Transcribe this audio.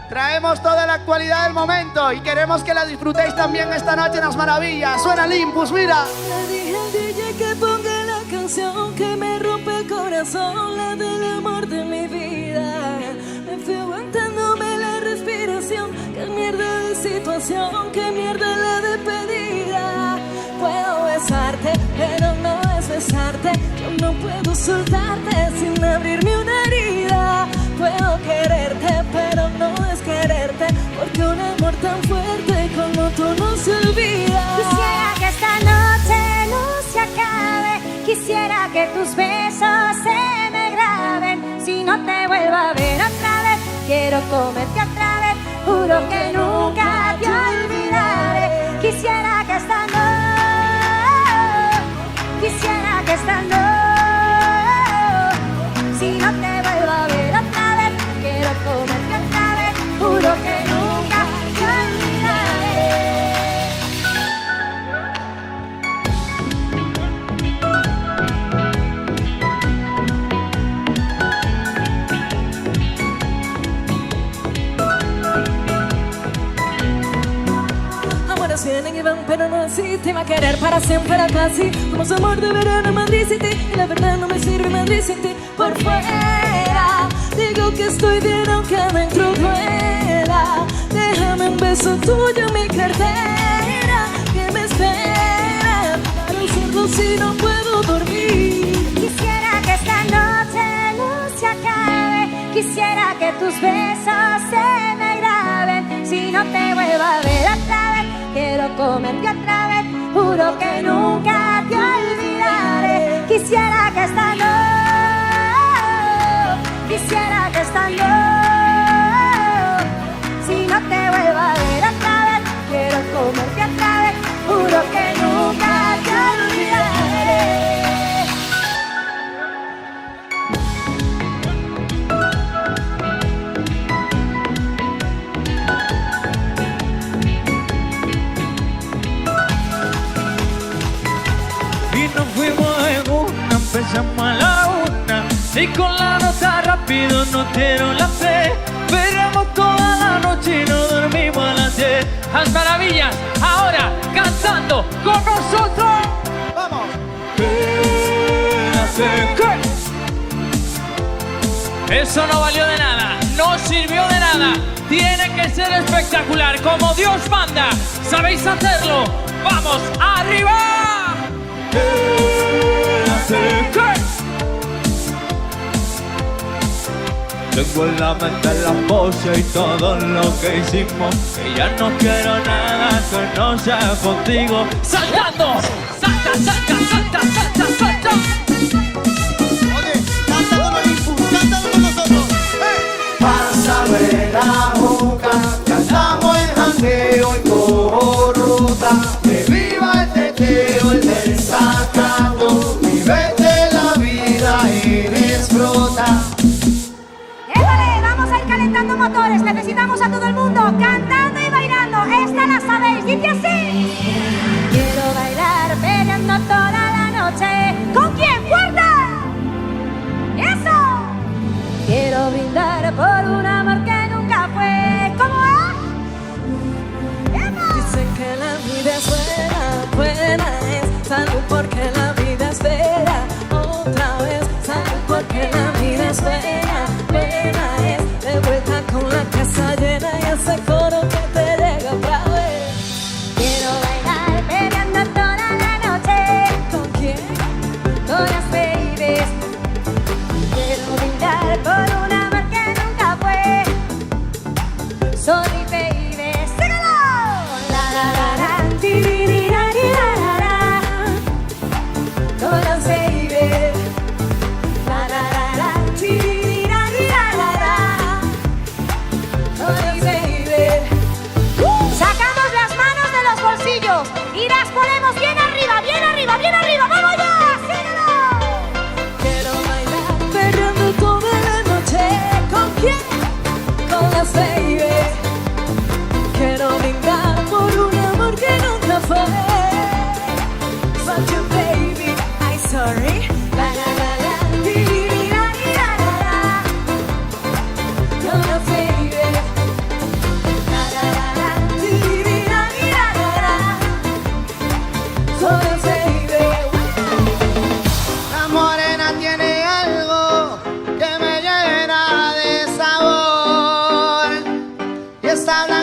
Traemos toda la actualidad del momento y queremos que la disfrutéis también esta noche en Las Maravillas. Suena Olympus, mira. Le dije al DJ que ponga la canción que me rompe el corazón, la del amor de mi vida. Me fui aguantándome la respiración, qué mierda de situación, qué mierda la despedida. Puedo besarte, pero no es besarte. Yo no puedo soltarte sin abrirme una herida. Puedo quererte, pero no es quererte, porque un amor tan fuerte como tú no se olvida. Quisiera que esta noche no se acabe, quisiera que tus besos se me graben. Si no te vuelvo a ver otra vez, quiero comerte otra vez, juro que nunca te olvidaré. Quisiera que esta noche, quisiera que esta noche, si no te vuelvo a ver otra vez, quiero comerte otra vez, juro que nunca te olvidaré. Amores vienen y van, pero no así. Te iba a querer para siempre, casi como su amor de verano en Madrid City. Y la verdad no me sirve Madrid City. Por fuera digo que estoy bien aunque adentro duela. Déjame un beso tuyo en mi cartera, que me espera para usarlo si no puedo dormir. Quisiera que esta noche no se acabe, quisiera que tus besos se me graben. Si no te vuelvo a ver otra vez, quiero comerte otra vez, juro que nunca te olvidaré. Quisiera que esta noche, quisiera que esta noche, si no te vuelvo a ver otra vez, quiero comerte otra vez, juro que nunca te olvidaré. Y nos fuimos en una, empezamos a la una. Y con la nota rápido nos dieron la fe. Esperamos toda la noche y no dormimos a las 10. Las Maravillas, ahora cantando con nosotros. Vamos. ¿Qué? Eso no valió de nada, no sirvió de nada. Tiene que ser espectacular, como Dios manda. ¿Sabéis hacerlo? ¡Vamos, arriba! Tengo en la mente la pose y todo lo que hicimos. Y ya no quiero nada que no sea contigo. ¡Saltando! ¡Salta, salta, salta, salta, salta! Oye, cántalo Olympus, cántalo con nosotros. Pásame la boca, cantamos en jangueo y cojo ruta. Que viva el teteo, el desacato, vivete la vida y disfruta. ¡Épale! Vamos a ir calentando motores. Necesitamos a todo el mundo cantando y bailando. Esta la sabéis. Dice así. Quiero bailar peleando toda la noche. ¿Con quién? ¡Fuerte! ¡Eso! Quiero brindar por un amor que nunca fue. ¿Cómo es? ¡Epa! Dicen que la vida es buena, buena es. Salud porque la vida es bella. Otra vez, salud porque la vida es buena, buena es. De vuelta con la casa llena y ese coro que te llega otra vez. Quiero bailar peleando toda la noche. ¿Con quién? Con las babies. Quiero brindar por un amor que nunca fue. Sorry baby, síguelo. La la la la, ti di di la di la la la. Con las babies. La la la la, ti di di la di la la la. Sorry baby. Sacamos las manos de los bolsillos y las ponemos bien arriba, bien arriba, bien arriba. ¡Vamos ya! ¡Síguelo! Quiero bailar perreando toda la noche. ¿Con quién? Con las baby. Quiero brindar por un amor que nunca fue. But you baby, I'm sorry. La la la la, di di di la di la la la. Con las baby. está hablando